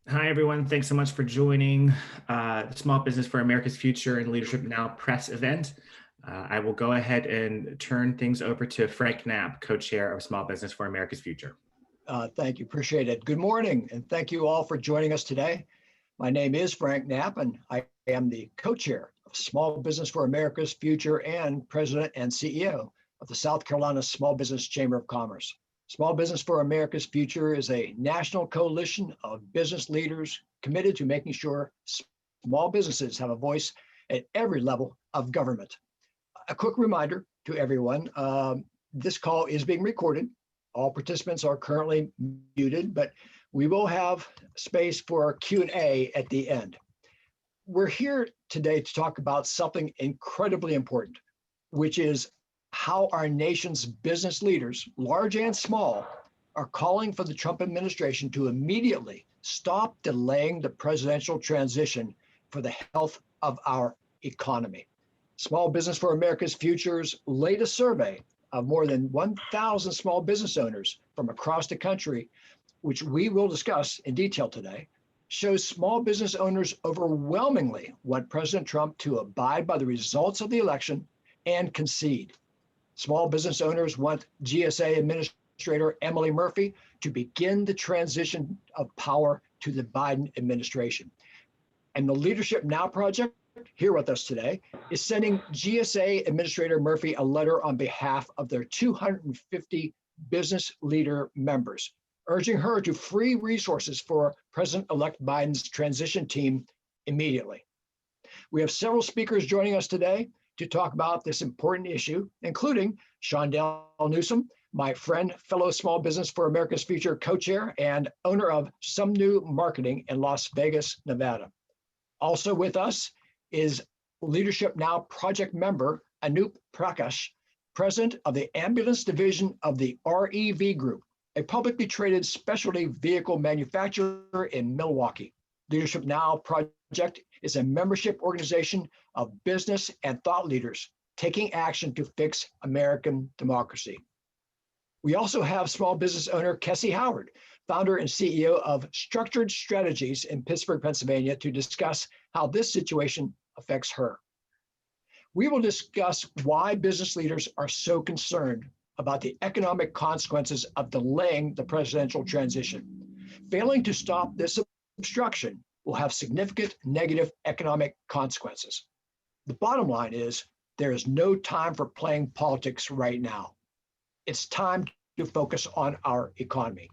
Hi, everyone. Thanks so much for joining the Small Business for America's Future and Leadership Now press event. I will go ahead and turn things over to Frank Knapp, co-chair of Small Business for America's Future. Thank you. Appreciate it. Good morning, and thank you all for joining us today. My name is Frank Knapp, and I am the co-chair of Small Business for America's Future and president and CEO of the South Carolina Small Business Chamber of Commerce. Small Business for America's Future is a national coalition of business leaders committed to making sure small businesses have a voice at every level of government. A quick reminder to everyone, this call is being recorded. All participants are currently muted, but we will have space for Q&A at the end. We're here today to talk about something incredibly important, which is how our nation's business leaders, large and small, are calling for the Trump administration to immediately stop delaying the presidential transition for the health of our economy. Small Business for America's Future's latest survey of more than 1,000 small business owners from across the country, which we will discuss in detail today, shows small business owners overwhelmingly want President Trump to abide by the results of the election and concede. Small business owners want GSA Administrator Emily Murphy to begin the transition of power to the Biden administration. And the Leadership Now Project, here with us today, is sending GSA Administrator Murphy a letter on behalf of their 250 business leader members, urging her to free resources for President-elect Biden's transition team immediately. We have several speakers joining us today to talk about this important issue, including Shondell Newsom, my friend, fellow Small Business for America's Future co-chair and owner of Some New Marketing in Las Vegas, Nevada. Also with us is Leadership Now project member Anup Prakash, president of the ambulance division of the REV Group, a publicly traded specialty vehicle manufacturer in Milwaukee. Leadership Now project is a membership organization of business and thought leaders taking action to fix American democracy. We also have small business owner Kessie Howard, founder and CEO of Structured Strategies in Pittsburgh, Pennsylvania, to discuss how this situation affects her. We will discuss why business leaders are so concerned about the economic consequences of delaying the presidential transition. Failing to stop this obstruction will have significant negative economic consequences. The bottom line is there is no time for playing politics right now. It's time to focus on our economy.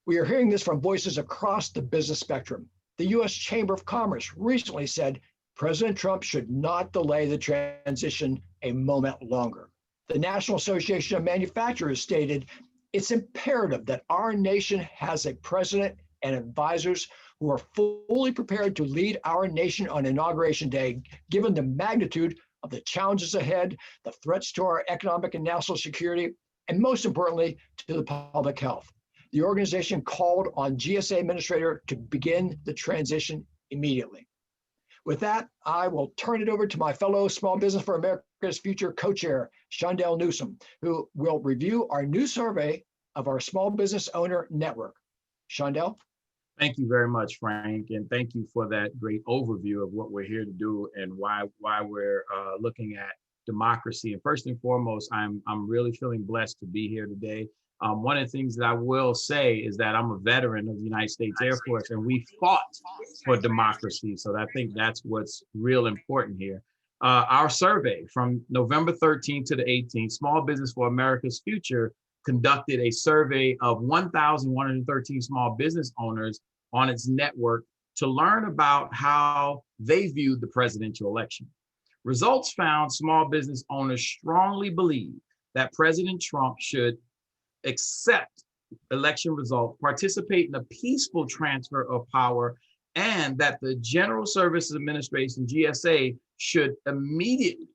We are hearing this from voices across the business spectrum. The U.S. Chamber of Commerce recently said President Trump should not delay the transition a moment longer. The National Association of Manufacturers stated it's imperative that our nation has a president and advisors who are fully prepared to lead our nation on Inauguration Day, given the magnitude of the challenges ahead, the threats to our economic and national security, and most importantly, to the public health. The organization called on GSA Administrator to begin the transition immediately. With that, I will turn it over to my fellow Small Business for America's Future co-chair, Shondell Newsom, who will review our new survey of our small business owner network. Shondell? Thank you very much, Frank, and thank you for that great overview of what we're here to do and why we're looking at democracy. And first and foremost, I'm really feeling blessed to be here today. One of the things that I will say is that I'm a veteran of the United States Air Force, and we fought for democracy. So I think that's what's real important here. Our survey from November 13th to the 18th, Small Business for America's Future conducted a survey of 1,113 small business owners on its network to learn about how they viewed the presidential election. Results found small business owners strongly believe that President Trump should accept election results, participate in a peaceful transfer of power, and that the General Services Administration, GSA, should immediately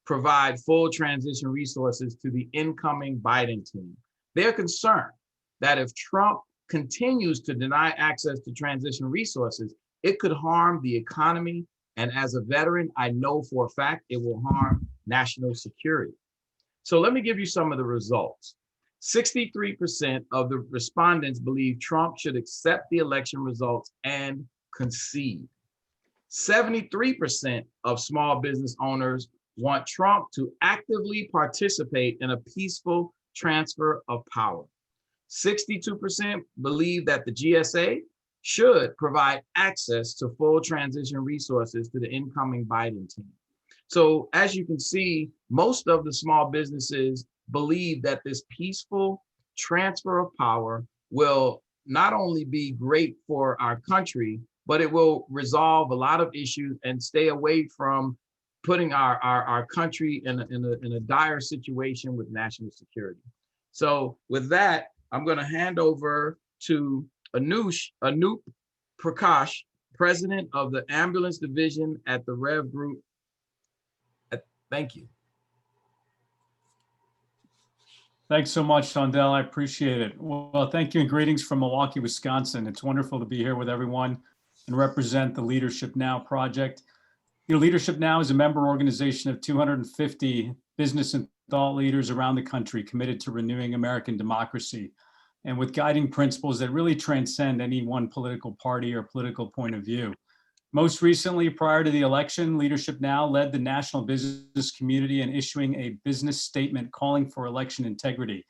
provide full transition resources to the incoming Biden team. They're concerned that if Trump continues to deny access to transition resources, it could harm the economy. And as a veteran, I know for a fact it will harm national security. So let me give you some of the results. 63% of the respondents believe Trump should accept the election results and concede. 73% of small business owners want Trump to actively participate in a peaceful transfer of power. 62% believe that the GSA should provide access to full transition resources to the incoming Biden team. So as you can see, most of the small businesses believe that this peaceful transfer of power will not only be great for our country, but it will resolve a lot of issues and stay away from putting our country in a dire situation with national security. So with that, I'm going to hand over to Anup Prakash, president of the ambulance division at the Rev Group. Thank you. Thanks so much, Shondell. I appreciate it. Well, thank you and greetings from Milwaukee, Wisconsin. It's wonderful to be here with everyone and represent the Leadership Now project. You know, Leadership Now is a member organization of 250 business and thought leaders around the country committed to renewing American democracy and with guiding principles that really transcend any one political party or political point of view. Most recently, prior to the election, Leadership Now led the national business community in issuing a business statement calling for election integrity.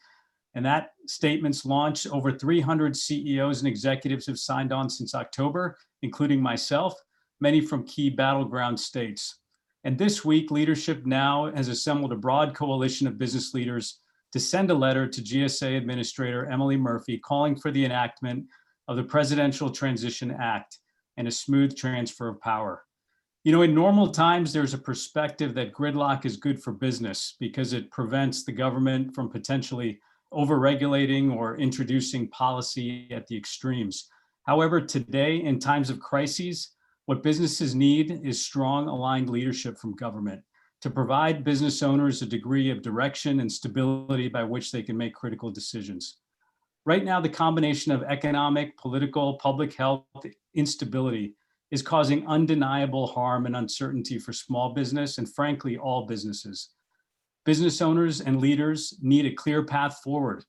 And that statement's launched. Over 300 CEOs and executives have signed on since October, including myself, many from key battleground states. And this week, Leadership Now has assembled a broad coalition of business leaders to send a letter to GSA Administrator Emily Murphy calling for the enactment of the Presidential Transition Act and a smooth transfer of power. You know, in normal times, there's a perspective that gridlock is good for business because it prevents the government from potentially overregulating or introducing policy at the extremes. However, today, in times of crises, what businesses need is strong, aligned leadership from government to provide business owners a degree of direction and stability by which they can make critical decisions. Right now, the combination of economic, political, public health instability is causing undeniable harm and uncertainty for small business and, frankly, all businesses. Business owners and leaders need a clear path forward.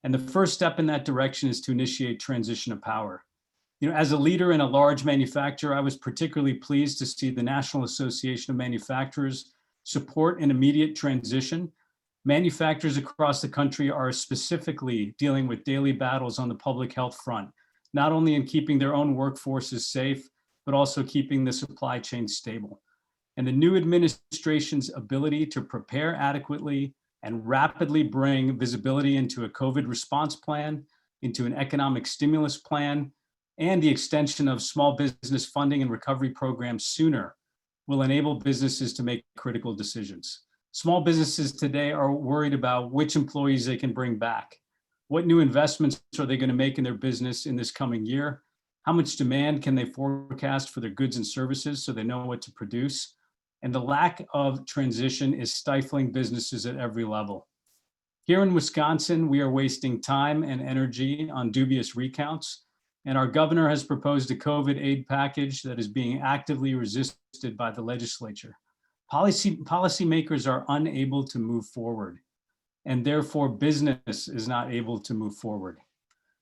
And the first step in that direction is to initiate transition of power. You know, as a leader in a large manufacturer, I was particularly pleased to see the National Association of Manufacturers support an immediate transition. Manufacturers across the country are specifically dealing with daily battles on the public health front, not only in keeping their own workforces safe, but also keeping the supply chain stable. And the new administration's ability to prepare adequately and rapidly bring visibility into a COVID response plan, into an economic stimulus plan, and the extension of small business funding and recovery programs sooner will enable businesses to make critical decisions. Small businesses today are worried about which employees they can bring back. What new investments are they going to make in their business in this coming year? How much demand can they forecast for their goods and services so they know what to produce? And the lack of transition is stifling businesses at every level. Here in Wisconsin, we are wasting time and energy on dubious recounts, and our governor has proposed a COVID aid package that is being actively resisted by the legislature. Policymakers are unable to move forward, and therefore business is not able to move forward.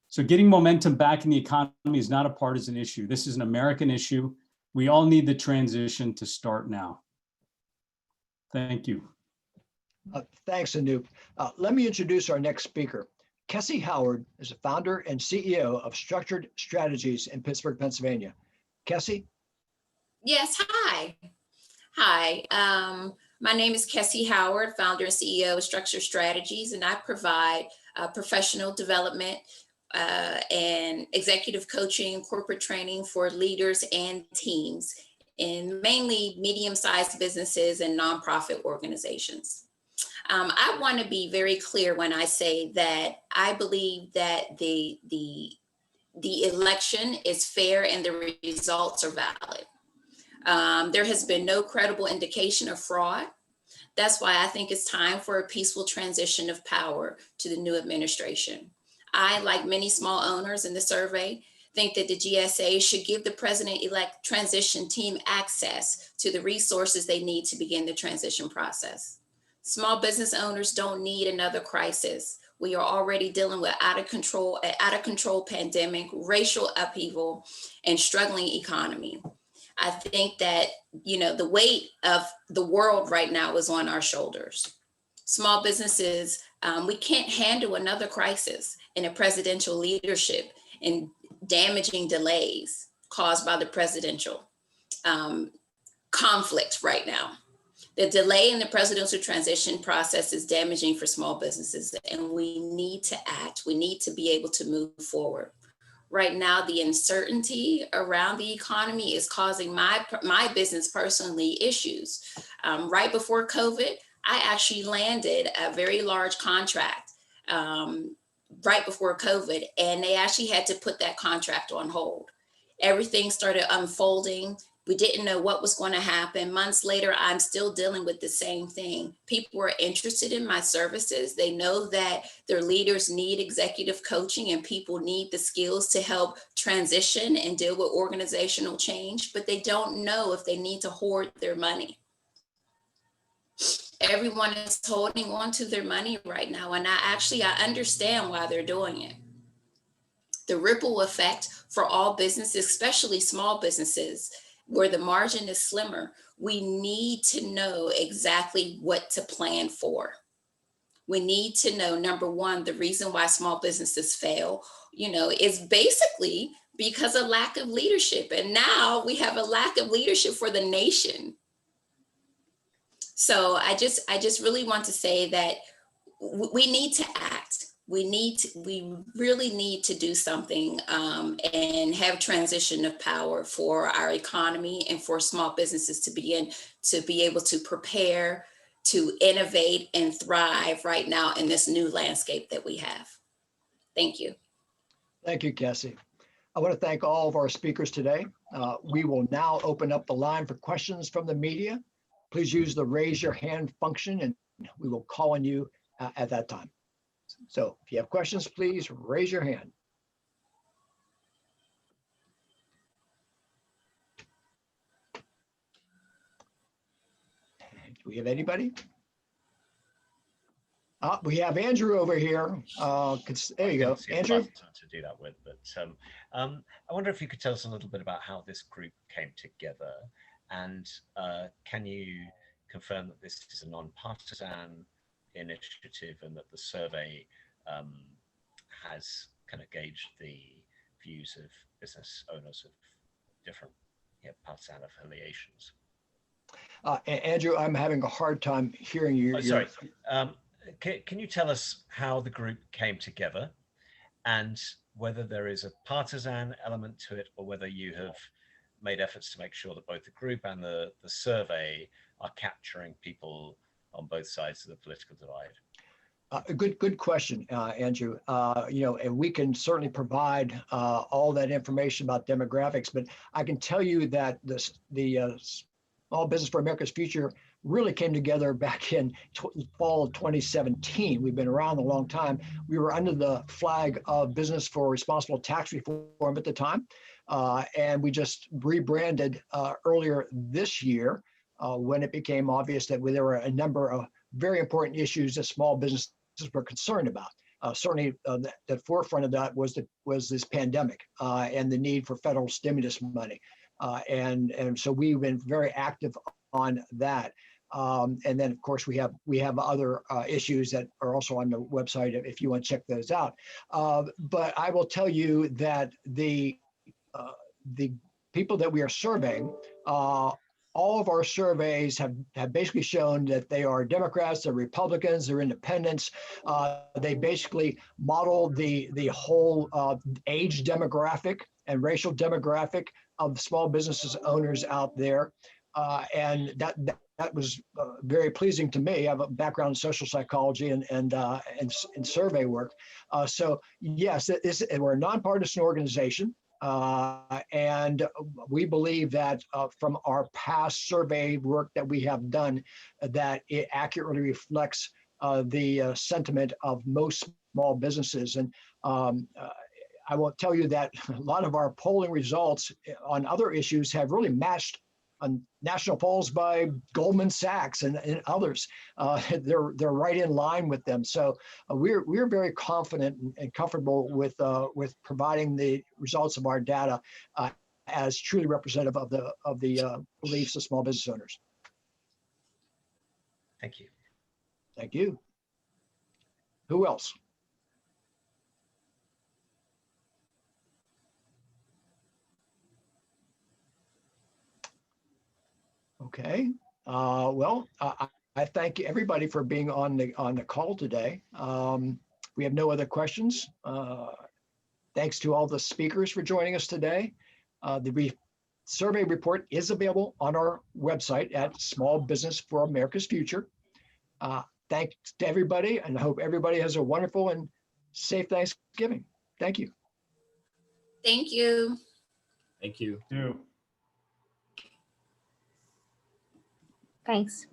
So getting momentum back in the economy is not a partisan issue. This is an American issue. We all need the transition to start now. Thank you. Thanks, Anup. Let me introduce our next speaker. Kessie Howard is the founder and CEO of Structured Strategies in Pittsburgh, Pennsylvania. Kessie? Yes, hi. Hi, my name is Kessie Howard, founder and CEO of Structured Strategies, and I provide professional development and executive coaching, corporate training for leaders and teams in mainly medium-sized businesses and nonprofit organizations. I want to be very clear when I say that I believe that the election is fair and the results are valid. There has been no credible indication of fraud. That's why I think it's time for a peaceful transition of power to the new administration. I, like many small owners in the survey, think that the GSA should give the president-elect transition team access to the resources they need to begin the transition process. Small business owners don't need another crisis We are already dealing with out of control pandemic, racial upheaval, and struggling economy. I think that, the weight of the world right now is on our shoulders. Small businesses, we can't handle another crisis in a presidential leadership and damaging delays caused by the presidential conflict right now. The delay in the presidential transition process is damaging for small businesses, and we need to act. We need to be able to move forward. Right now, the uncertainty around the economy is causing my business personally issues. Right before COVID, I actually landed a very large contract right before COVID, and they actually had to put that contract on hold. Everything started unfolding. We didn't know what was going to happen. Months later, I'm still dealing with the same thing. People are interested in my services. They know that their leaders need executive coaching and people need the skills to help transition and deal with organizational change, but they don't know if they need to hoard their money. Everyone is holding on to their money right now, and I understand why they're doing it. The ripple effect for all businesses, especially small businesses, where the margin is slimmer, we need to know exactly what to plan for. We need to know, number one, the reason why small businesses fail, is basically because of lack of leadership. And now we have a lack of leadership for the nation. So I just really want to say that we need to act. We really need to do something and have transition of power for our economy and for small businesses to be able to prepare, to innovate and thrive right now in this new landscape that we have. Thank you. Thank you, Cassie. I want to thank all of our speakers today. We will now open up the line for questions from the media. Please use the raise your hand function and we will call on you at that time. So if you have questions, please raise your hand. Do we have anybody? We have Andrew over here. There you go, Andrew. To do that with, but I wonder if you could tell us a little bit about how this group came together, and can you confirm that this is a non-partisan initiative and that the survey has kind of gauged the views of business owners of different partisan affiliations? Andrew, I'm having a hard time hearing you. Sorry. Can you tell us how the group came together and whether there is a partisan element to it, or whether you have made efforts to make sure that both the group and the survey are capturing people on both sides of the political divide? Good question, Andrew. And we can certainly provide all that information about demographics, but I can tell you that the Small Business for America's Future really came together back in fall of 2017. We've been around a long time. We were under the flag of Business for Responsible Tax Reform at the time, and we just rebranded earlier this year when it became obvious that there were a number of very important issues that small businesses were concerned about. Certainly, the forefront of that was this pandemic and the need for federal stimulus money, and so we've been very active on that. And then, of course, we have other issues that are also on the website if you want to check those out. But I will tell you that the people that we are surveying, all of our surveys have basically shown that they are Democrats, they're Republicans, they're independents. They basically model the whole age demographic and racial demographic of small businesses owners out there. And that was very pleasing to me. I have a background in social psychology and survey work. So yes, we're a nonpartisan organization. And we believe that from our past survey work that we have done, that it accurately reflects the sentiment of most small businesses. And I will tell you that a lot of our polling results on other issues have really matched national polls by Goldman Sachs and others. They're right in line with them. So we're very confident and comfortable with providing the results of our data as truly representative of the beliefs of small business owners. Thank you. Thank you. Who else? Okay. Well, I thank everybody for being on the call today. We have no other questions. Thanks to all the speakers for joining us today. The survey report is available on our website at Small Business for America's Future. Thanks to everybody, and I hope everybody has a wonderful and safe Thanksgiving. Thank you. Thank you. Thank you. You. Thanks.